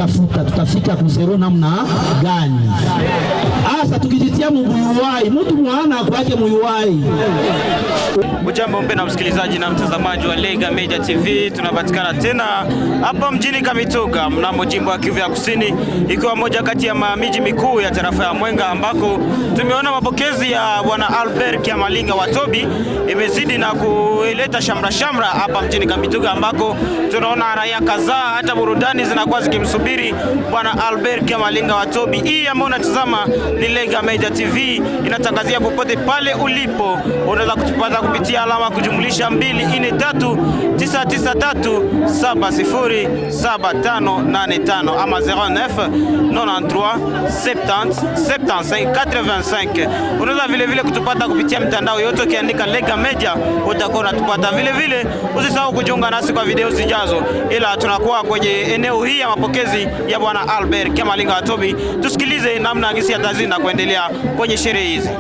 tafuta tutafika ku zero namna gani? Asa tukijitia muyuwai, mtu mwana kwake muyuwai. Ujambo mpendwa msikilizaji na mtazamaji wa Lega Media TV, tunapatikana tena hapa mjini Kamituga mnamo jimbo la Kivu ya Kusini, ikiwa moja kati ya miji mikuu ya tarafa ya Mwenga, ambako tumeona mapokezi ya bwana Albert Kiamalinga Watobi imezidi na kuleta shamra hapa mjini Kamituga, ambako tunaona raia kadhaa hata burudani zinakuwa zikimsubiri bwana Albert Kiamalinga Watobi. Hii ambayo unatazama ni Lega Media TV, inatangazia popote pale ulipo. Unaweza kutupata kupitia alama kujumlisha 243 ama 0993707585. Unaweza vile kutupata kupitia mtandao yote, ukiandika Lega Media utakuwa unatupata. Vile usisahau kujiunga nasi kwa video zijazo, ila tunakuwa kwenye eneo hii ya mapokezi ya bwana Albert Kiamalinga Watobi. Tusikilize namna gisi atazidi na kuendelea kwenye sherehe hizi.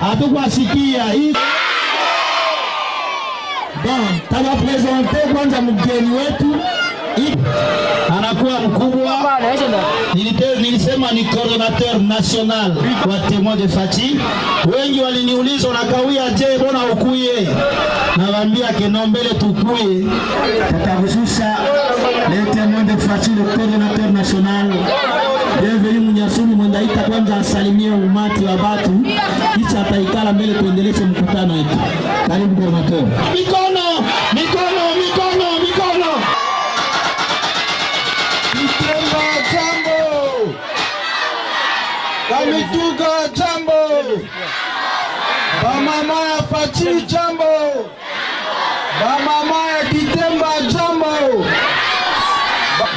Hatukusikia hii. Bon, taba presente kwanza mgeni wetu. Anakuwa mkubwa. Nilisema ni coordinateur national wa Témoins de Fati. Wengi waliniuliza unakawia je, mbona ukuye? Nawaambia keno mbele tukuye. Tutakushusha les Témoins de Fati, le coordinateur national. Bienvenue Munyasumi, mwendaita kwanza asalimie umati wa watu, kisha ataikala mbele tuendeleze mkutano wetu. Karibu coordinateur. Mikono, mikono, mikono, mikono. Kitemba jambo. Kamituga jambo. Bamama ya Fati jambo. Bamama ya Kitemba jambo.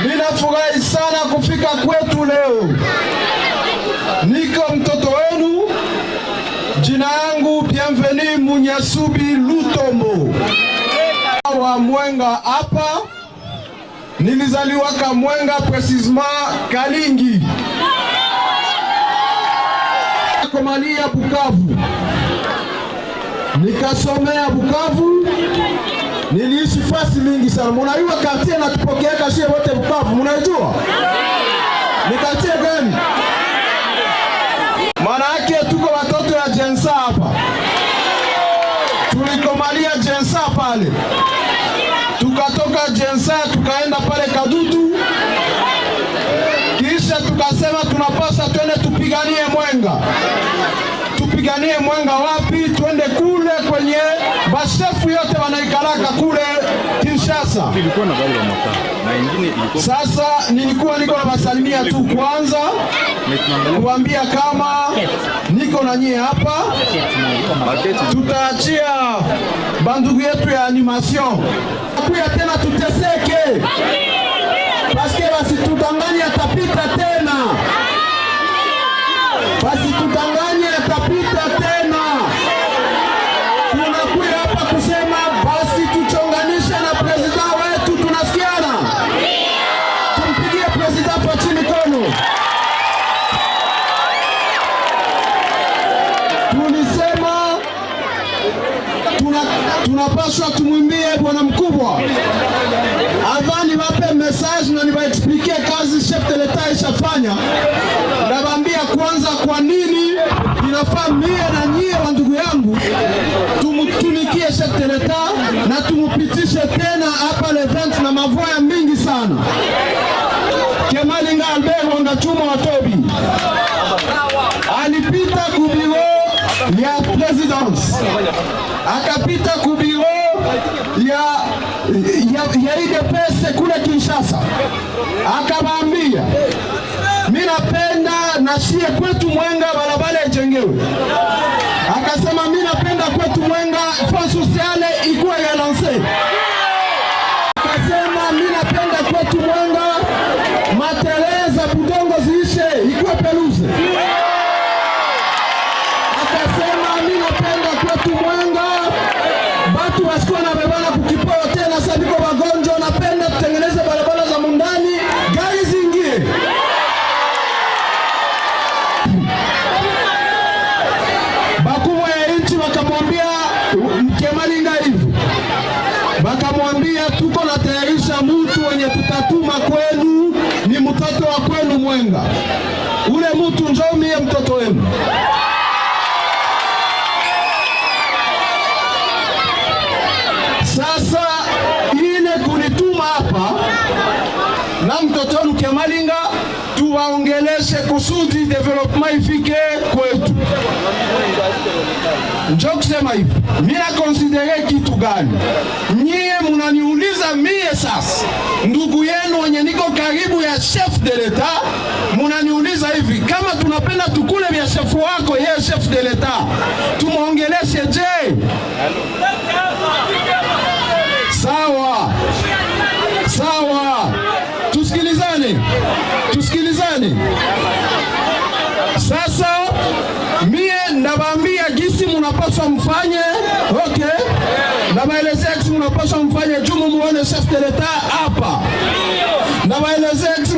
Ninafurahi sana kufika kwetu leo. Niko mtoto wenu. Jina yangu Bienvenue Munyasubi Lutombo. Wa Mwenga hapa. Nilizaliwa ka Mwenga, precisement Kalingi. Komalia Bukavu. Nikasomea Bukavu. Niliishi fasi mingi sana. Mnajua quartier na tupokea kashie wote Bukavu, mnajua? Ni quartier gani? Maana yake tuko watoto ya Jensa hapa. Tulikomalia Jensa pale. Tukatoka Jensa tukaenda pale Kadutu. Kisha tukasema tunapaswa twende tupiganie Mwenga. Tupiganie Mwenga wapi? Twende kule kwenye bashefu yote wanaikalaka kule Kinshasa. Sasa nilikuwa niko na basalimia tu kwanza kuambia kama niko na nyie hapa. Tutaachia bandugu yetu ya animation kuya tena tuteseke, paske basi tutangani atapita tena, basi tutangani atapita tena. Tunakuya hapa kusema basi tuchonganishe na president wetu, tunasikiana? Tumpigie president Fati mikono. Tulisema tunapaswa tumwimbie bwana mkubwa. Avani wape message na niwaexplique kazi chef de l'etat ishafanya. Nawaambia kwanza kwa nini inafaa mie na nyie wa ndugu yangu tumtumikie chef de l'etat na tumupitishe tena hapa le 20 na mavoya mingi sana. Kemalinga Albert Wangachuma Watobi alipita kubiro ya presidence, akapita kubiro ya IDPS kule Kinshasa, akawaambia mimi napenda nashie kwetu Mwenga barabara ijengewe. Akasema mimi napenda kwetu Mwenga fond sociale ikuwe ya lance. Akasema mimi napenda kwetu Mwenga mateleza budongo ziishe ikuwe peluze. Akasema mimi napenda kwetu Mwenga batu wasikuwa na bebana kukipoa tena sabiko wagonjwa, napenda tutengeneze barabara za mundani gari zingie. Bakubwa ya nchi wakamwambia Kemalinga hivi, wakamwambia tuko na tayarisha mtu wenye tutatuma kwenu, ni mtoto wa kwenu Mwenga. Ule mtu njoo mie mtoto wenu. Sasa ile kunituma hapa na mtoto wenu Kemalinga tu tuwaongeleshe kusudi development ifike kwetu. Njoo kusema hivi, mimi na considere kitu gani? Nyie munaniuliza mie sasa, ndugu yenu wenye niko karibu ya chef de l'etat, munaniuliza hivi, kama tunapenda tukule vya chef wako, yeye chef de l'etat, tumuongeleshe je? Sawa. Sawa. Tusikilizane. Sasa mie ndabambia gisi munapaswa mfanye, okay? Ndabaelezea gisi munapaswa mfanye jumu muone chef de l'etat hapa. Ndabaelezea gisi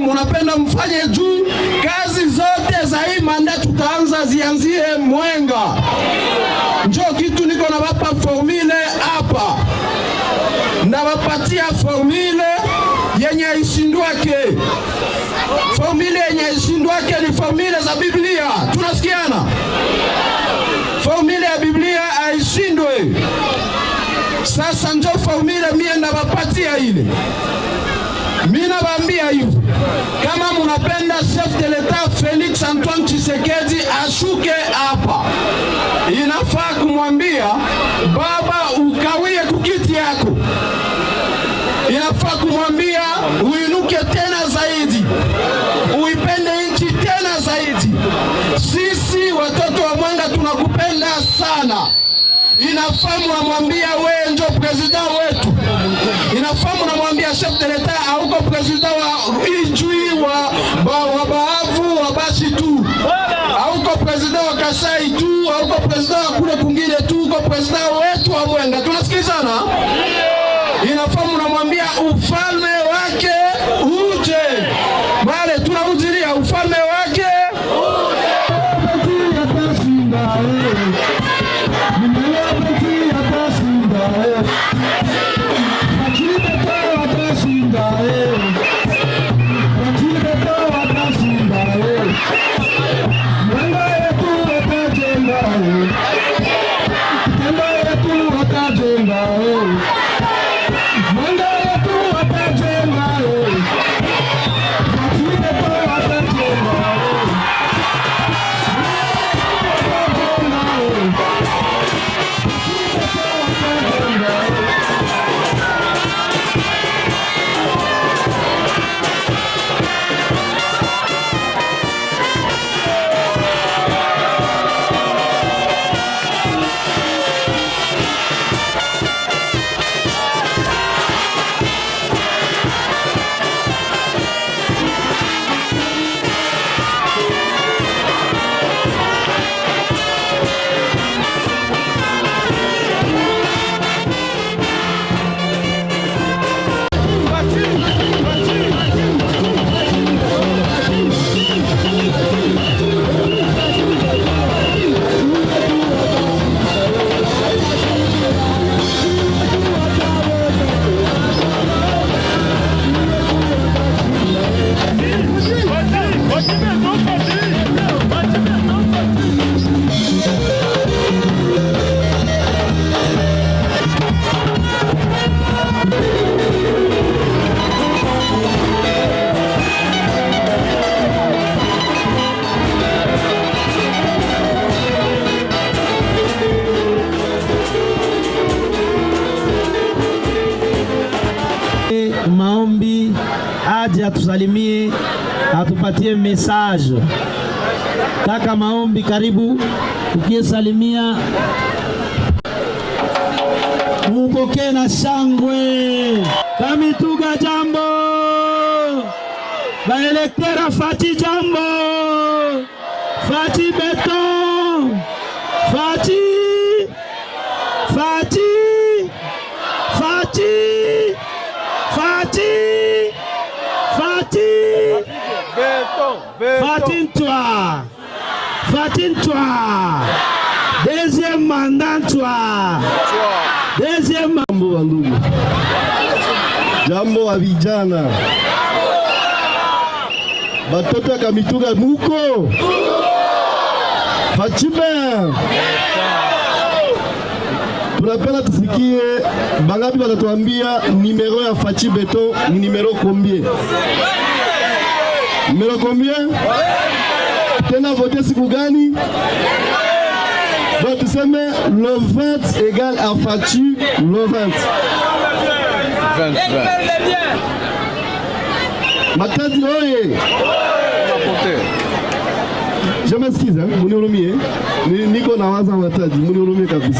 munapenda mfanye juu kazi zote za hii manda tutaanza zianzie Mwenga. Njoo kitu niko na bapa formule hapa. Ndabapatia formule yenye ishindwake. Formule yenye ishindwake ni formule za Biblia. Tunasikiana? Formule ya Biblia haishindwe. Sasa njoo formule mie ndabapatia ile. Mimi nawaambia hivi, kama munapenda chef de l'etat Felix Antoine Tshisekedi ashuke hapa, inafaa kumwambia baba ukawie kukiti yako. Inafaa kumwambia uinuke tena zaidi, uipende nchi tena zaidi. Sisi watoto wa Mwenga tunakupenda sana. Inafaa mwambia wewe ndio president wetu. Inafaa mwambia chef de l'etat hauko president wa Ijwi wa Bahavu wa Basi tu. Hauko president wa Kasai tu, hauko president wa kule kungine tu, uko president wetu wa Mwenga. Tunasikizana? Inafaa mwambia ufalme wake uje. Bale tunarudilia ufalme wake maombi aje atusalimie, atupatie message. Kaka maombi, karibu ukiesalimia, mupokee na shangwe. Kamituga jambo, baelektera Fati jambo, Fati Beton, Fati Fatin-toi. Deuxième mandat toi. Deuxième mambo wa ndugu. Jambo wa vijana. Batoto ya Kamituga muko. Fatima. Tunapenda tusikie bangapi wanatuambia numero ya Fati Beton ni numero combien? Numéro combien? Tena voté siku gani? Donc tuseme le 20 égale à Fachi le 20. Matadi oye. Je m'excuse, hein, munihurumie. Niko nawaza Matadi, munihurumie kabisa.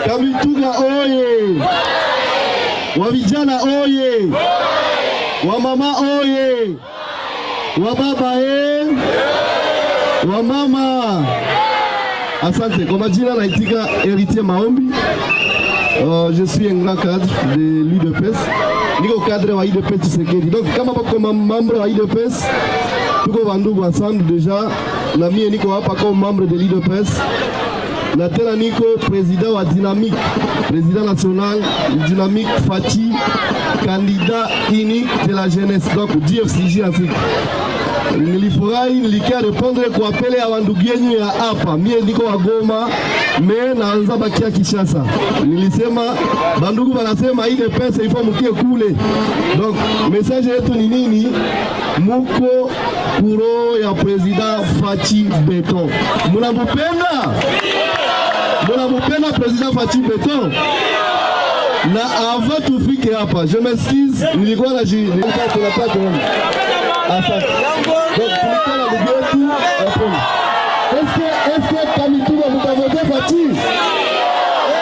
Kamituga oye. Wavijana oye. Wamama oye. Wababa wamama. Asante, kwa majina naitika Héritier Maombi. Je suis un grand cadre de l'UDPS. Niko cadre wa UDPS Tshisekedi. Donc kama kama membre wa UDPS, tuko bandugu ensemble déjà. Na mie niko hapa comme membre de l'UDPS. Na tena niko président wa Dynamique, président national Dynamique Fachi, candidat unique de la jeunesse, donc DFCJ ainsi. Nilifurahi nilikia répondre kwa apele ya wandugu yenu ya hapa. Mie niko wa Goma, me naanza bakia Kinshasa. Nilisema bandugu wanasema ile pesa ifo mukie kule. Donc message yetu ni nini? Muko kuro ya président Fachi Beton. Munamupenda? Munamupenda président Fachi Beton? Na avant tufike hapa, je m'excuse, nilikuwa na tunapata asante. Donc tulikuwa na ndugu yetu hapo. Est-ce Kamituga mtavote Fachi?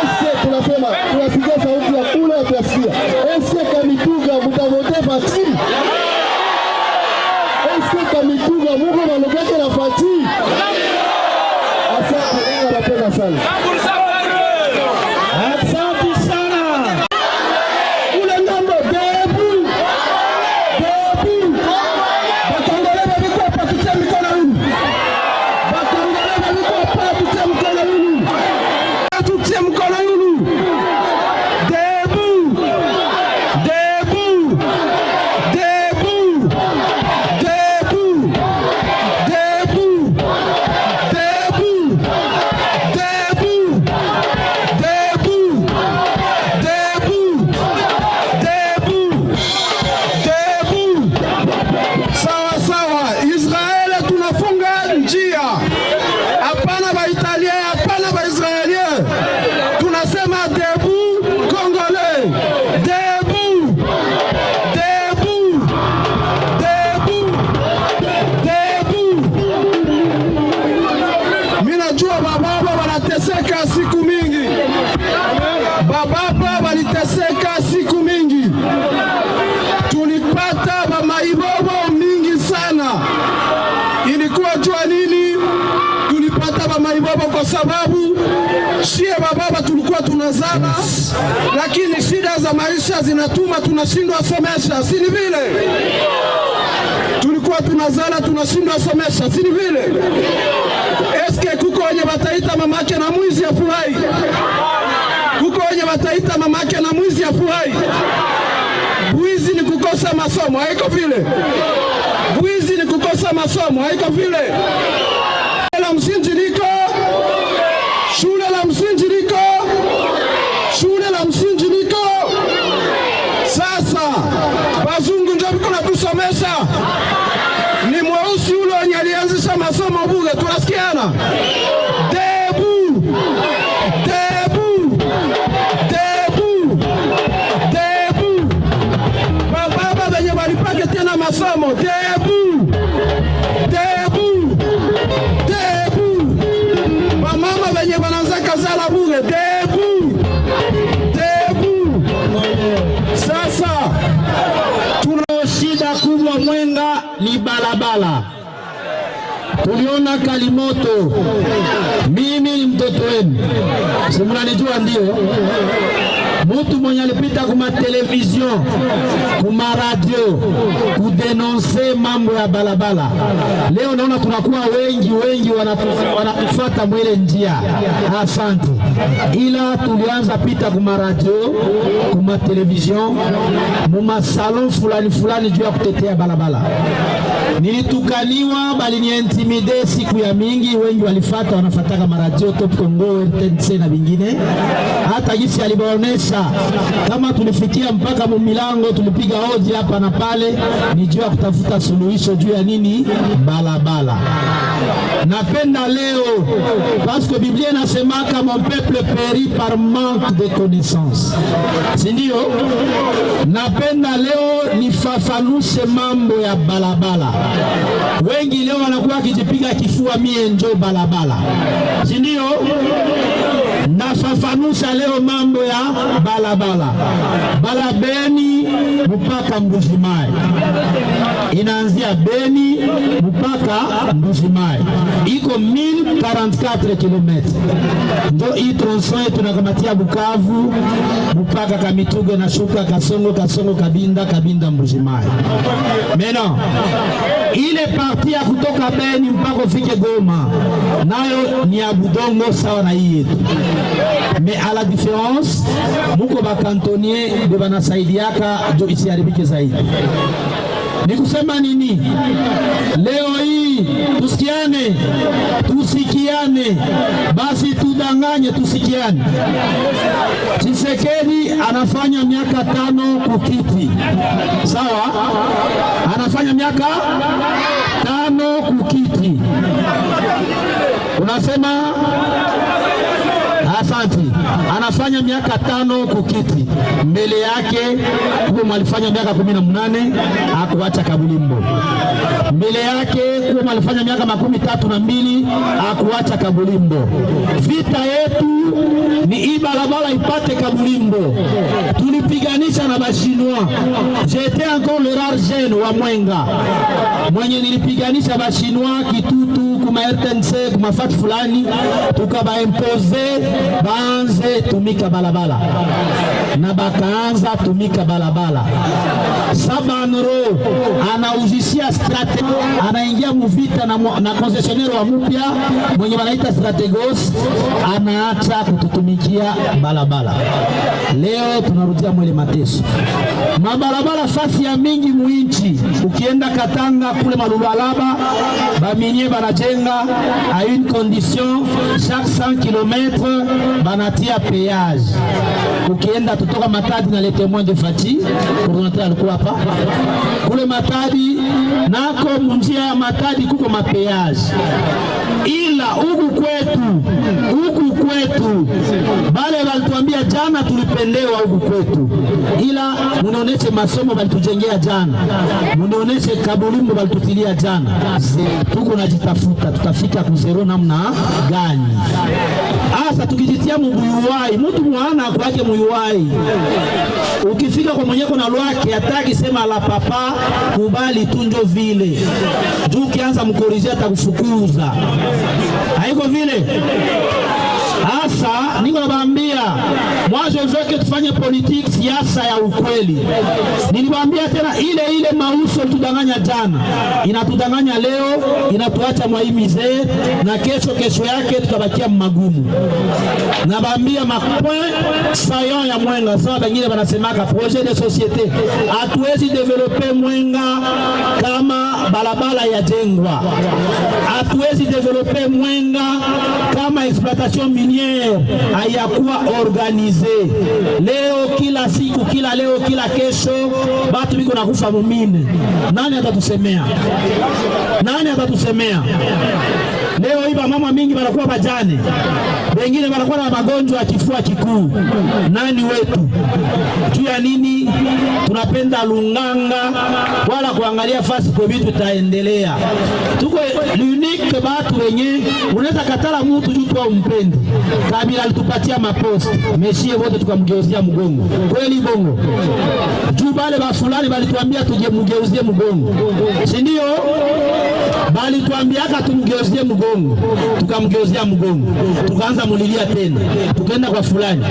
Est-ce tunasema tunasikia sauti ya kule na tunasikia. Est-ce Kamituga mtavote Fachi? Est-ce Kamituga muko malogeke na Fachi? Asante, napenda sana. Kwa sababu sie baba tulikuwa tunazana, lakini shida za maisha zinatuma tunashindwa somesha, si ni vile? Tulikuwa tunazana tunashindwa somesha, si ni vile? Eske kuko wenye bataita mamake na mwizi afurahi? Kuko wenye bataita mamake na mwizi afurahi? Bwizi ni kukosa masomo, haiko vile? Bwizi ni kukosa masomo, haiko vile? La msingi liko shule la msingi liko, shule la msingi liko. Sasa bazungu ndio biko natusomesha, ni mweusi ule wenye alianzisha masomo bure, tunasikiana. Debu, debu, debu, debu. Baba wenye walipake tena masomo, debu, debu, debu. Mama wenye wanaanza kazala bure, debu, debu. Sasa tuna shida kubwa Mwenga ni barabara. Tuliona Kalimoto, mimi ni mtoto wenu, si mnanijua ndio? Mtu mwenye alipita kuma television, kuma radio, kudenonse mambo ya barabara. Leo naona tunakuwa wengi wanatufuata mwele njia. Asante. Ila tulianza pita kuma radio, kuma television, muma salon fulani juu ya kutetea barabara. Nilitukaniwa, bali ni intimide siku ya mingi, wengi walifuata, wanafuataka maradio Top Congo, RTNC na vingine. Hata jinsi alibaonesha Kama tulifikia mpaka mumilango, tulipiga hodi hapa na pale, ni juu ya kutafuta suluhisho juu ya nini? Balabala. Napenda leo parce que Biblia inasemaka mon peuple périt par manque de connaissance, si ndio? Napenda leo nifafanushe mambo ya balabala. Wengi leo wanakuwa wakijipiga kifua, mie njo balabala, si ndio? Nafafanusha leo mambo ya balabala. Bala Beni mpaka Mbuji-Mayi, inaanzia Beni mpaka Mbuji-Mayi, iko 1044 km. Ndio hii tronçon yetu tunakamatia Bukavu mpaka Kamituga na shuka Kasongo, Kasongo Kabinda, Kabinda Mbuji-Mayi. Maintenant ile parti ya kutoka Beni mpaka ufike Goma nayo ni ya budongo sawa na hii yetu. Mais à la différence, muko bakantonnier de banasaidiaka jo isiharibike zaidi. Ni kusema nini? Leo hii tusikiane, basi tudanganye, tusikiane. Tshisekedi anafanya miaka 5 kukiti, sawa? Anafanya miaka 5 kukiti, unasema asanti. Anafanya miaka 5 kukiti, mbele yake huko alifanya miaka 18 akuacha Kabulimbo. Mbele yake huko alifanya miaka 32 akuacha Kabulimbo. Vita yetu ni hii balabala ipate Kabulimbo. Tulipiganisha na Bashinois. J'étais encore le rare jeune wa Mwenga mwenye nilipiganisha Bashinois Kitutu kuma RTNC kuma fat fulani, tukaba impose baanze tumika balabala na bakaanza tumika balabala. Sabanro anauzishia strategi, anaingia muvita na concessionnaire wa mupya mwenye wanaita Strategos, anaacha kututumikia balabala. Leo tunarudia mwele mateso mabalabala fasi ya mingi muinchi. Ukienda Katanga kule Malulalaba baminie banajenga a une condition, chaque 100 km banatia péage. Ukienda tutoka Matadi na le témoin de Fati, coordinateur alikuwa hapa kule Matadi, nako munjia ya Matadi kuko mapeage. Ila huku kwetu bale walituambia jana tulipendewa huku kwetu, ila munaoneshe masomo walitujengea jana, munaoneshe Kabulimbo walitutilia jana. Tuko najitafuta, tutafika kuzero namna gani? Asa tukijitia muyuwai, mtu mwana kwake muyuwai. Ukifika kwa mwenyeko na lwake ataki sema la papa, kubali tunjo vile. Juu kianza mkorizia atakufukuza. Haiko vile. Asa niko nabaambia, moi je veux que tufanye politique, siasa ya ukweli. Niliwaambia tena ile mauso tudanganya jana, inatudanganya leo, inatuacha mwaimize, na kesho yake tutabakia magumu. Nabaambia mapoint sayon ya Mwenga, sawa bengine wanasemaka projet de société. Hatuwezi developer Mwenga kama balabala ya jengwa. Hatuwezi developer Mwenga kama exploitation minière hayakuwa organize. Leo kila siku, kila leo, kila kesho batu biko nakufa mumine. Nani atatusemea? Leo hiba mama mingi wanakuwa bajane, wengine wanakuwa na magonjwa ya kifua kikuu. Nani wetu? Juu ya nini? Tunapenda lunganga wala kuangalia fasi kwa vitu tutaendelea. Tuko unique batu wenye unaweza katala mtu juu tu umpendi. Kabila alitupatia mapost, meshie wote tukamgeuzia mgongo. Kweli bongo? Juu bale ba fulani balituambia tuje mgeuzie mgongo, si ndio? Bali tuambiaka tumgeuzie mgongo, tukamgeuzia mgongo, tukaanza mulilia tena, tukaenda kwa fulani.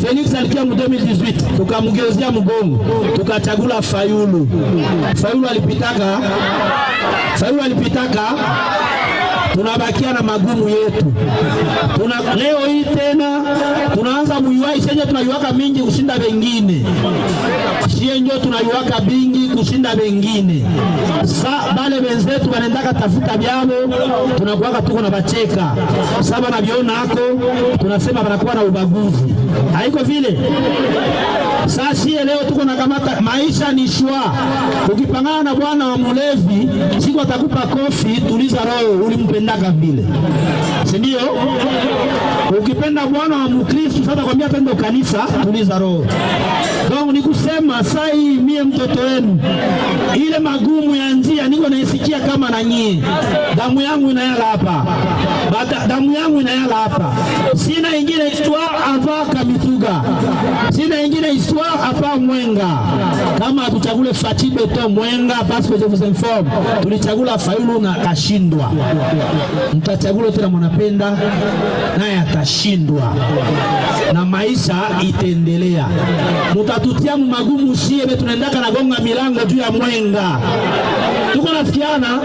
Felix alikia mu 2018, tukamgeuzia mgongo, tukachagula Fayulu. Fayulu alipitaka tunabakia na magumu yetu. Leo hii tena tunaanza muiwai shenye tunaiwaka mingi kushinda wengine. Shenye tunaiwaka bingi kushinda wengine. Bale wenzetu wanaendaka tafuta byabo, tunakuwaka tuko na bacheka. Saba na biona hako, tunasema wanakuwa na ubaguzi. Haiko vile. Sasa leo tuko na kamata maisha ni shwa. Ukipangana na bwana wa mulevi, siku atakupa kofi, tuliza roho, ulimpendaka vile. Si ndio? Ukipenda bwana wa Mkristo, sasa kwambia twende kanisa, tuliza roho. Donc ni kusema sasa hii mie mtoto wenu ile magumu ya njia niko naisikia kama na nyie. Damu yangu inayala hapa. Damu yangu inayala hapa. Sina ingine histoire avant Kamituga. Sina ingine histoire hapa Mwenga. Kama hatuchagule Fati Beton Mwenga parce que je vous informe, tulichagula Fayulu na kashindwa. Mtachagula tena mnapenda naye atashindwa. Na maisha itaendelea. Mutatutia magumu siebe tunaendaka na gonga milango juu ya Mwenga. Tuko nasikiana.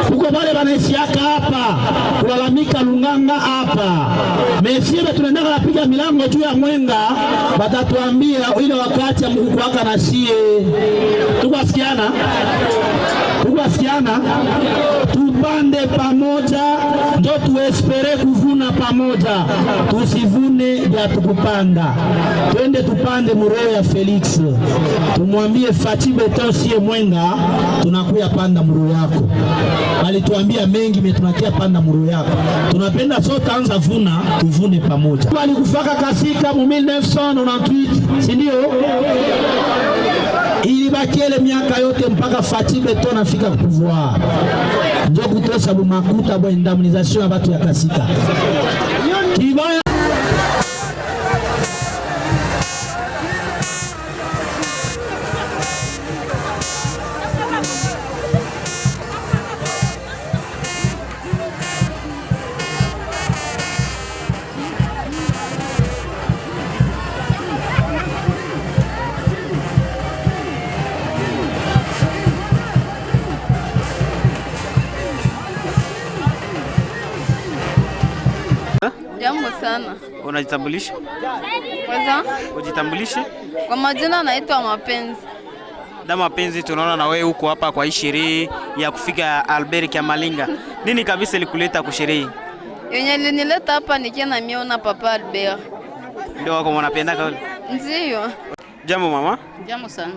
Tuko pale banaisiaka hapa. Kulalamika Lunganga hapa. Mesiebe tunaendaka napiga milango juu ya Mwenga. Batatuambia ile wakati ya Mungu waka na sie. Tuko nasikiana. Tuko nasikiana. Tupande pamoja. Ndio tuespere kuvuna pamoja. Tusivune ya tukupanda. Twende tupande mureo ya Felix. Tumwambie Fati Beton sie Mwenga tunakuya panda mureo yako. Bali tuambia mengi tunakia panda mureo yako. Tunapenda sote anza vuna tuvune pamoja. Bali kufaka kasika mu 1998, si ndio? Ilibaki ile miaka yote mpaka Fati Beton afika pouvoir. Ndio kutosha bumakuta bwa indemnisation ya watu ya kasika. Kibaya Jambo sana. Unajitambulisha? Kwanza? Ujitambulishe? Kwa majina naitwa Mapenzi. Da Mapenzi, tunaona na wewe huko hapa kwa hii sherehe ya kufika Albert Kiamalinga. Nini kabisa ilikuleta kusherehe? Yenye linileta hapa nikiona miona Papa Albert. Ndio wako mnapenda kauli? Ndio. Jambo mama? Jambo sana.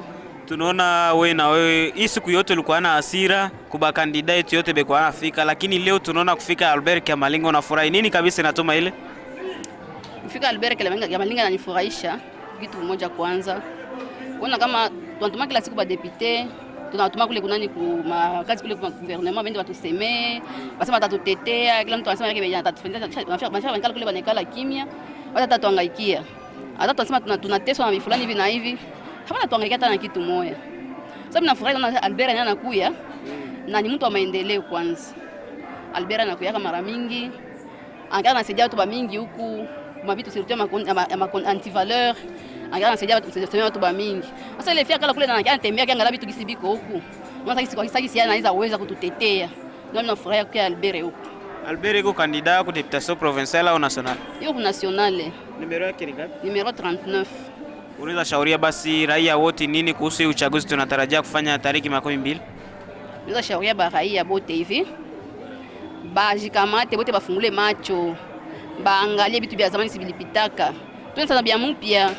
Tunaona wewe na wewe hii siku yote ulikuwa na hasira kuba candidate yote beko anafika, lakini leo tunaona kufika Albert Kiamalinga unafurahi. Nini kabisa inatuma ile? Kufika Albert Kiamalinga inanifurahisha kitu moja kwanza. Kuona kama tunatuma kila siku ba député, tunatuma kule kunani ku kazi kule kwa gouvernement bende watusemee, basema watatutetea, kila mtu anasema yake benya atatufundisha, wanafanya kule banekala kimya, watatuangaikia. Hata tunasema tunateswa na fulani hivi na hivi. Hapana tuangaikia hata na kitu moja. Sababu nafurahi kama Albert anakuja na ni mtu wa maendeleo kwanza. Albert anakuja kama mara mingi. Angalia anasaidia watu mingi huku, kwa vitu sio anti valeur. Angalia anasaidia watu mingi. Sasa ile fia kule na anatembea kiangalia vitu kisibiko huku. Mwanza kisi anaweza uweza kututetea. Ndio nafurahi kwa Albert huku. Albert yuko kandida kwa deputation provinciale au national? Yuko nationale. Numero yake ni ngapi? Numero 39. Unaweza shauria basi raia wote nini kuhusu uchaguzi tunatarajia kufanya tariki 12? Unaweza shauria raia wote hivi. Bajikamate wote bafungule macho. Baangalie vitu vya zamani sivilipitaka. Tunaanza bia mpya.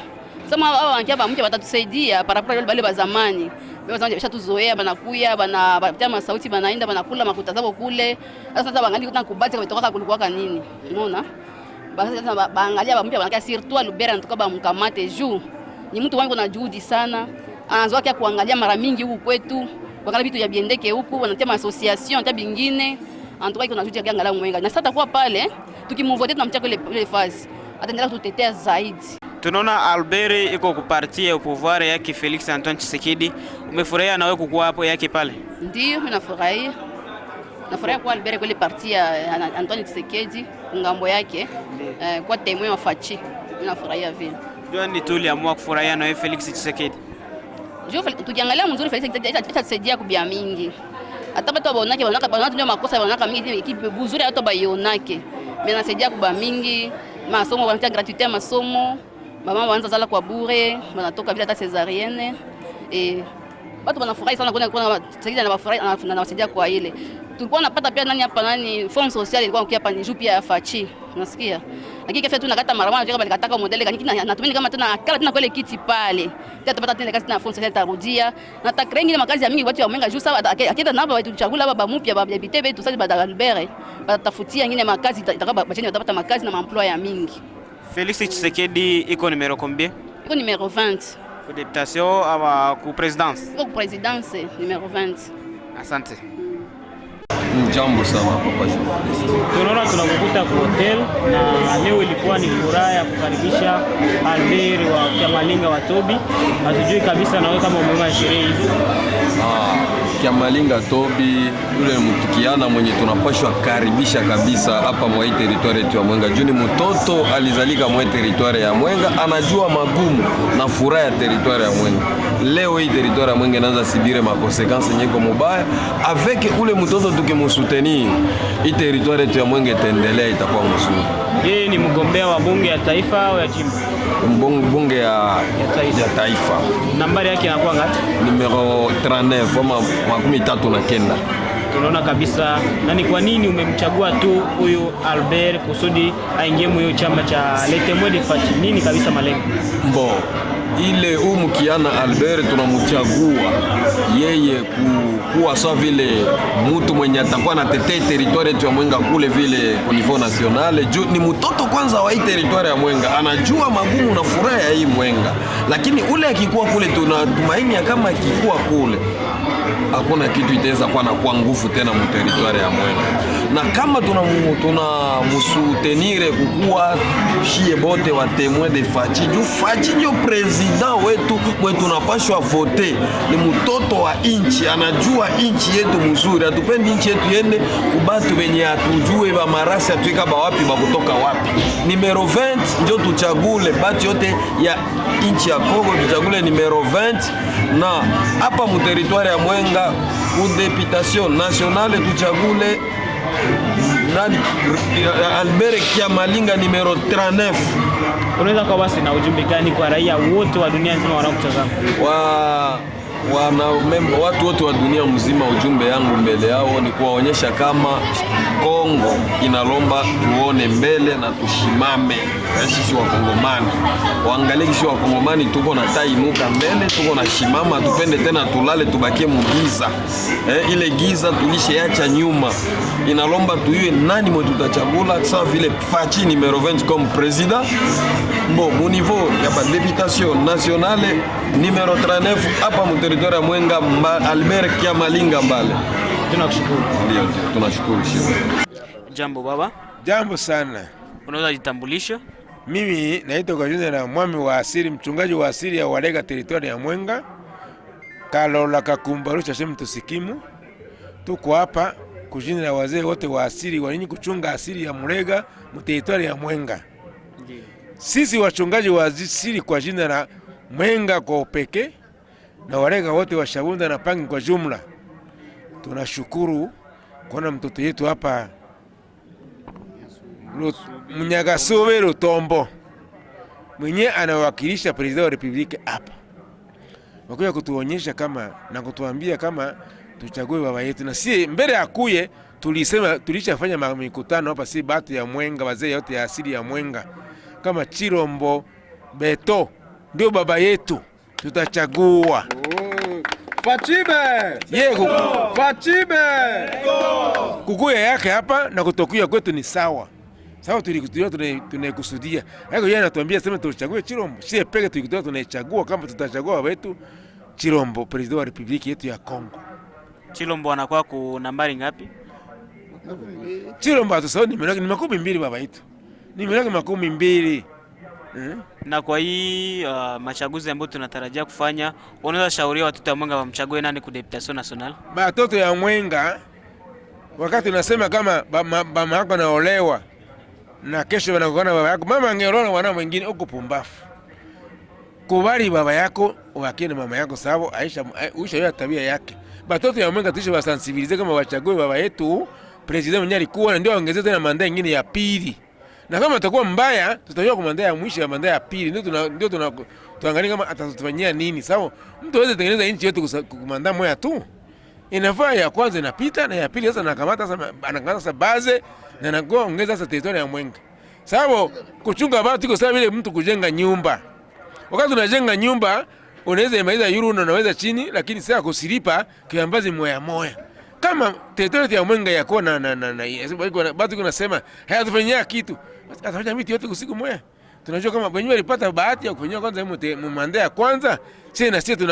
Sema hao wankia ba mpya watatusaidia para para wale ba zamani. Wao zamani washatuzoea banakuya banapatia masauti banaenda banakula makuta zao kule. Sasa baangalie kutana kubati kutoka kulikuwa nini. Unaona? Basi sasa baangalia ba mpya banakia surtout Albert anatoka ba mkamate juu. Ni mtu wangu na juhudi sana. Anaanza kia kuangalia mara mingi huku kwetu. Kuangalia vitu ya biendeke huku, wanatia association hata bingine. Anatoka kuna juhudi ya angalau Mwenga. Na sasa takuwa pale tukimvote tunamtia ile fasi. Ataendelea kututetea zaidi. Tunaona Albert iko kupartia pouvoir yake Felix Antoine Tshisekedi. Umefurahia na wewe kukua hapo yake pale? Ndio, mimi nafurahia. Nafurahia kwa Albert kwa ile partia Antoine Tshisekedi ngambo yake kwa témoin wa Fachi. Mimi nafurahia vile. Ndio ni tuliamua kufurahia na wewe Felix Tshisekedi. Tukiangalia mzuri Felix itatusaidia kubia mingi. Hata bato baonaka ndio makosa baonaka mingi ekipe buzuri hata bayonake. Mais nasaidia kuba mingi, masomo wanatia gratuité masomo. Mama wanaanza zala kwa bure, wanatoka bila hata césarienne watu wanafurahi sana kuna saidia na wafurahi na wasaidia kwa ile. Tulikuwa napata pia nani hapa nani fond social ilikuwa hapa ni juu pia ya fachi. Unasikia? Lakini kafia tu nakata mara moja kama nikataka modeli kaniki natumini kama tena akala tena kwa ile kiti pale. Tutapata tena kazi na fond social tarudia. Na takrengi makazi ya mingi watu wa Mwenga juu sawa akienda nabo watu chagula baba mpya baba bite betu sasa bada Albert. Batafutia nyingine makazi itakaba bacheni watapata makazi na maemploi ya mingi. Félix Tshisekedi iko numero combien? Iko numero 20. Ku députation ama ku présidence? Iko ku présidence numero 20. Asante. Jambo sana papa journalist. Tunaona tunakukuta kwa hotel na leo ilikuwa ni furaha ya kukaribisha Albert wa Kiamalinga wa Tobi. Hatujui kabisa nawe kama umeona sherehe hizi. Kiamalinga Tobi yule mtukiana mwenye tunapashwa karibisha kabisa hapa mwa territoire yetu ya Mwenga. Juni mtoto alizalika mwa territoire ya Mwenga, anajua magumu na furaha ya territoire ya Mwenga. Leo hii territoire ya Mwenga inaanza sibire ma conséquences nyeko mubaya avec ule mtoto tukimsoutenir. Hii territoire yetu ya Mwenga itaendelea itakuwa mzuri. Yeye ni mgombea wa bunge ya taifa au ya jimbo? Bunge ya taifa. Nambari yake inakuwa ngapi? Numero 39 ama 39. Tunaona kabisa na ni kwa nini umemchagua tu huyu Albert kusudi aingie mwe chama cha Les Témoins de Fachi? Nini kabisa malengo? Ile mkiana Albert tunamchagua yeye kuwa sawa vile mtu mwenye atakuwa anatetea territoire yetu ya Mwenga kule vile au niveau national. Juu ni mtoto kwanza wa hii territoire ya Mwenga, anajua magumu na furaha ya hii Mwenga. Lakini ule akikuwa kule tunatumaini kama akikuwa kule hakuna kitu itaweza kuwa na kwa nguvu tena mu territoire ya Mwenga. Na kama tunamsutenire kukua shie bote wa Témoins de Fachi, juu Fachi ndio president wetu mwe tunapashwa vote. Ni mtoto wa inchi, anajua inchi yetu mzuri. Hatupendi inchi yetu yende kubatu benye atujue ba marasi atuika ba wapi ba kutoka wapi. Numero 20 ndio tuchagule batu yote ya inchi ya Kongo, tuchagule numero 20 na hapa mu territoire ya Mwenga ku députation nationale tuchagule nani Albert Kiamalinga numero 39. Unaweza kwa basi na ujumbe gani kwa raia wote wa dunia nzima wanaokutazama? Watu wote wa dunia mzima, ujumbe yangu mbele yao ni kuwaonyesha kama Kongo inalomba tuone mbele na tushimame. Sisi wa Kongomani waangalie sisi wa Kongomani tuko na tainuka mbele, tuko na shimama, tupende tena tulale tubakie mugiza. Ile giza tulisheacha nyuma. Inalomba tuyue nani mwe tutachagula sawa vile Fachi numero 20 comme président. Au niveau ya ba députation nationale numero 39 hapa mu territoire ya Mwenga Albert Kiamalinga Mbale. Tunakushukuru. Ndio, tunashukuru shida. Jambo baba. Jambo sana. Unaweza jitambulisha? Mimi naitwa kwa jina la Mwami wa Asili, mchungaji wa asili ya Walega territoire ya Mwenga. Kalola kakumbarusha shemu tusikimu. Tuko hapa kwa jina la wazee wote wa asili wanini kuchunga asili ya Mulega mu territoire ya Mwenga. Sisi wachungaji wa asili kwa jina la Mwenga kwa upekee na Walega wote wa Shabunda na Pangi kwa jumla, tunashukuru kuona mtoto yetu hapa Mnyagasobe Lutombo mwenye anawakilisha president wa republiki hapa, wakuja kutuonyesha kama na kutuambia kama tuchague baba yetu. Na si mbele akuye tulisema tulishafanya mikutano hapa, si batu ya Mwenga, wazee yote ya asili ya Mwenga kama Chirombo Beto ndio baba yetu tutachagua. Fachibe! Fachibe! Kukuya yake hapa na kutokuya kwetu ni sawa. Sawa, tulikuwa tunaikusudia. Hapo yeye anatuambia sema tuchague Chirombo. Si peke tulikuwa tunaichagua kama tutachagua wetu Chirombo president wa republiki yetu ya Kongo. Chirombo anakuwa ku nambari ngapi? Chirombo atusao ni 12 baba yetu. Ni 12. Na kwa hii machaguzi ambayo tunatarajia kufanya, unaweza shauria watoto wa Mwenga wamchague nani ku députation nationale? Watoto ya Mwenga wakati unasema kama mama yako anaolewa na kesho wanakuona baba yako, mama angeolewa na wana mwingine uko pumbafu. Kubali baba yako wakie na mama yako sababu Aisha ya tabia yake. batoto ya Mwenga tuishe wasensibilize kama wachague baba yetu president mwenye alikuwa, ndio ongezeze tena manda nyingine ya pili. Na kama atakuwa mbaya tutajua kwa manda ya mwisho ya manda ya pili, ndio tuangalie kama atatufanyia nini. Sawa, mtu aweze tengeneza nchi yetu kwa manda moja tu. Inafaa ya kwanza inapita na ya pili sasa anakamata sasa baze na anaongeza sasa territory ya Mwenga. Sababu kuchunga watu iko sawa vile mtu kujenga nyumba. Wakati unajenga nyumba unaweza imaliza euro na unaweza chini, lakini sasa kusilipa kiambazi moya. Kama territory ya Mwenga yako na watu kunasema hayatufanyia kitu. Atafanya miti yote usiku moja. Tunajua kama wenyewe walipata bahati ya kufanyia kwanza manda ya kwanza, sisi na sisi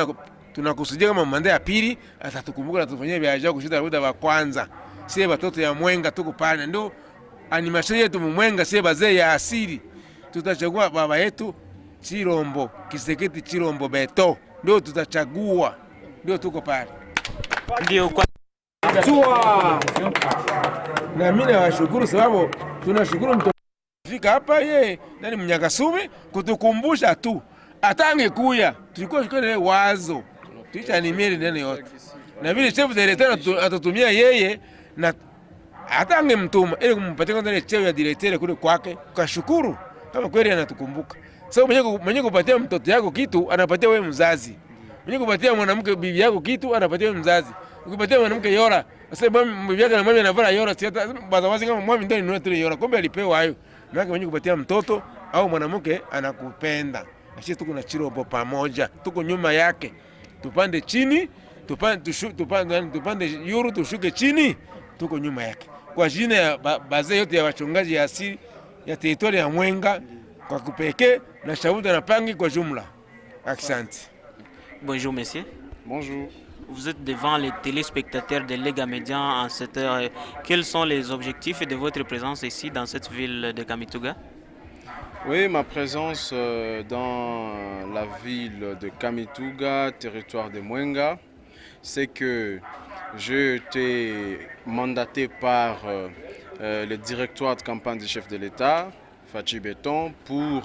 tunakusudia kama manda ya pili atatukumbuka na tufanyie vya ajabu kushinda muda wa kwanza. Sisi watoto ya Mwenga tuko pale ndio animation yetu Mwenga, sisi bazee ya asili. Tutachagua baba yetu Chirombo, Kiseketi Chirombo Beto. Ndio tutachagua. Ndio tuko pale. Ndio kwa na mimi nawashukuru sababu tunashukuru mtu fika hapa yeye nani Mnyakasume kutukumbusha tu. Atange kuya. Tulikuwa shukuru wazo. Tuicha ni mimi ndani yote. Na vile chef directeur atatumia yeye na atange mtuma ili kumpatia kwanza ile cheo ya directeur kule kwake. Kashukuru kama kweli anatukumbuka. Sababu mwenye kupatia mtoto yako kitu anapatia wewe mzazi. Mwenye kupatia mwanamke bibi yako kitu anapatia wewe mzazi. Ukipatia mwanamke yora, sasa bibi yako na mama anavaa yora, si hata bazawazi kama mama ndio ni ndio yora. Kumbe alipewa hayo. Maana mwenye kupatia mtoto au mwanamke anakupenda. Na sisi tuko na Chirombo pamoja. Tuko nyuma yake. Tupande chini, tupande yuru tushuke chini, tuko nyuma yake. Kwa jina ya bazee yote ya wachungaji ya asili ya territory ya Mwenga kwa kupekee na shauri na pangi kwa jumla. Asante. Bonjour messieurs. Bonjour. Vous êtes devant les téléspectateurs de Lega Media en cette heure. Quels sont les objectifs de votre présence ici dans cette ville de Kamituga? Oui, ma présence dans la ville de Kamituga, territoire de Mwenga, c'est que j'ai été mandaté par le directoire de campagne du chef de l'État, Fachi Beton, pour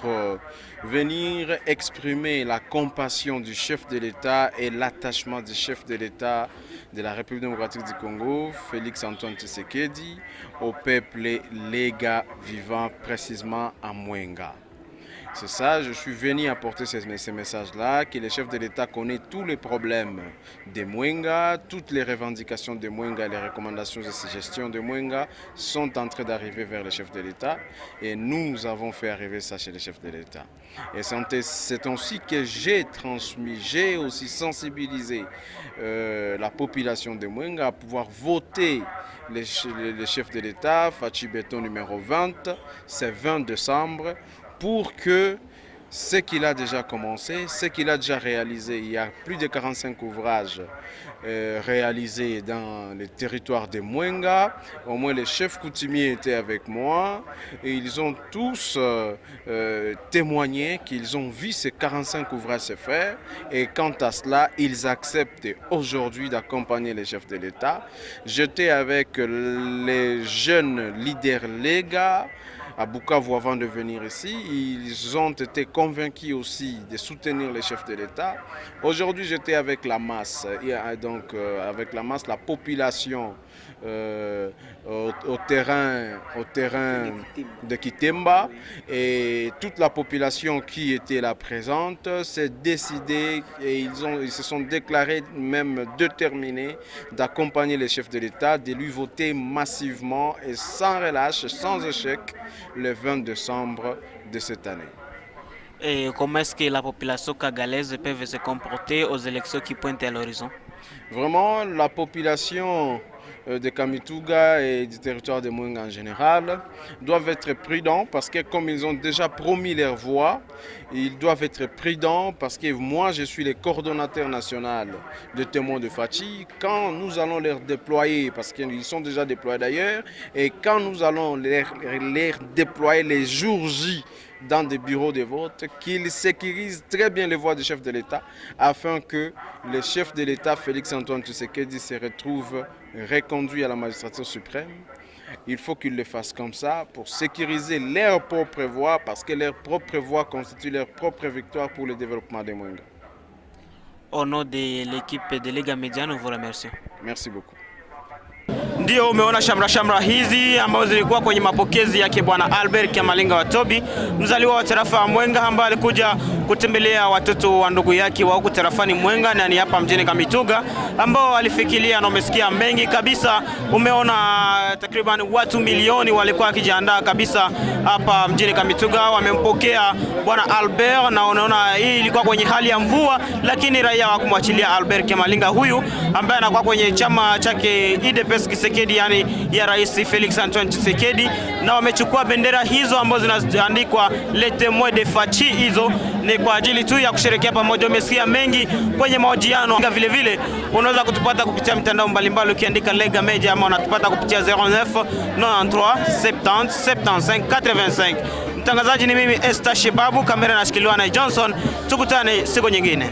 venir exprimer la compassion du chef de l'État et l'attachement du chef de l'État de la République démocratique du Congo, Félix Antoine Tshisekedi, au peuple Lega vivant précisément à Mwenga. C'est ça, je suis venu apporter ces messages-là, que le chef de l'État connaît tous les problèmes de Mwenga, toutes les revendications de Mwenga, les recommandations de gestion de Mwenga sont en train d'arriver vers le chef de l'État et nous avons fait arriver ça chez le chef de l'État. Et c'est ainsi que j'ai transmis, j'ai aussi sensibilisé la population de Mwenga à pouvoir voter le chef de l'État, Fachi Beton numéro 20, c'est 20 décembre, pour que ce qu'il a déjà commencé, ce qu'il a déjà réalisé, il y a plus de 45 ouvrages réalisés dans le territoire de Mwenga. Au moins les chefs coutumiers étaient avec moi et ils ont tous témoigné qu'ils ont vu ces 45 ouvrages se faire et quant à cela, ils acceptent aujourd'hui d'accompagner les chefs de l'État. J'étais avec les jeunes leaders Lega à Bukavu avant de venir ici. Ils ont été convaincus aussi de soutenir les chefs de l'État. Aujourd'hui, j'étais avec la masse, donc avec la masse, la population au terrain de Kitemba et toute la population qui était là présente s'est décidée et ils se sont déclarés même déterminés d'accompagner les chefs de l'État, de lui voter massivement et sans relâche, sans échec, le 20 décembre de cette année. Et comment est-ce que la population cagalaise peut se comporter aux élections qui pointent à l'horizon? Vraiment, la population de Kamituga et du territoire de Mwenga en général doivent être prudents parce que comme ils ont déjà promis leur voix, ils doivent être prudents parce que moi je suis le coordonnateur national de témoins de Fachi. Quand nous allons les déployer, parce qu'ils sont déjà déployés d'ailleurs, et quand nous allons les déployer les jours J dans des bureaux de vote, qu'ils sécurisent très bien les voix du chef de l'État afin que le chef de l'État, Félix Antoine Tshisekedi, se retrouve reconduit à la magistrature suprême. Il faut qu'ils le fassent comme ça pour sécuriser leur propre voix parce que leur propre voix constitue leur propre victoire pour le développement des Mwenga. au nom de l'équipe de Lega Media, nous vous remercions. Merci beaucoup. Ndio umeona shamra hizi ambazo zilikuwa kwenye mapokezi yake bwana Albert Kyamalinga Watobi, mzaliwa wa tarafa ya Mwenga, ambaye alikuja kutembelea watoto wa ndugu yake wa huko tarafani Mwenga na ni hapa mjini Kamituga, ambao alifikiria na umesikia mengi kabisa. Umeona takriban watu milioni walikuwa wakijiandaa kabisa hapa mjini Kamituga, wamempokea bwana Albert, na unaona hii ilikuwa kwenye hali ya mvua, lakini raia hawakumwachilia Albert Kyamalinga huyu ambaye anakuwa kwenye chama chake UDPS Tshisekedi, yani ya Rais Felix Antoine Tshisekedi, na wamechukua bendera hizo ambazo zinaandikwa Les Témoins de Fachi. Hizo ni kwa ajili tu ya kusherehekea pamoja. Umesikia mengi kwenye mahojiano. Vile vile unaweza kutupata kupitia mitandao mbalimbali ukiandika Lega Media, ama unatupata kupitia 09 93 70 75 85. Mtangazaji ni mimi Esther Shebabu, kamera nashikiliwa na Johnson. Tukutane siku nyingine.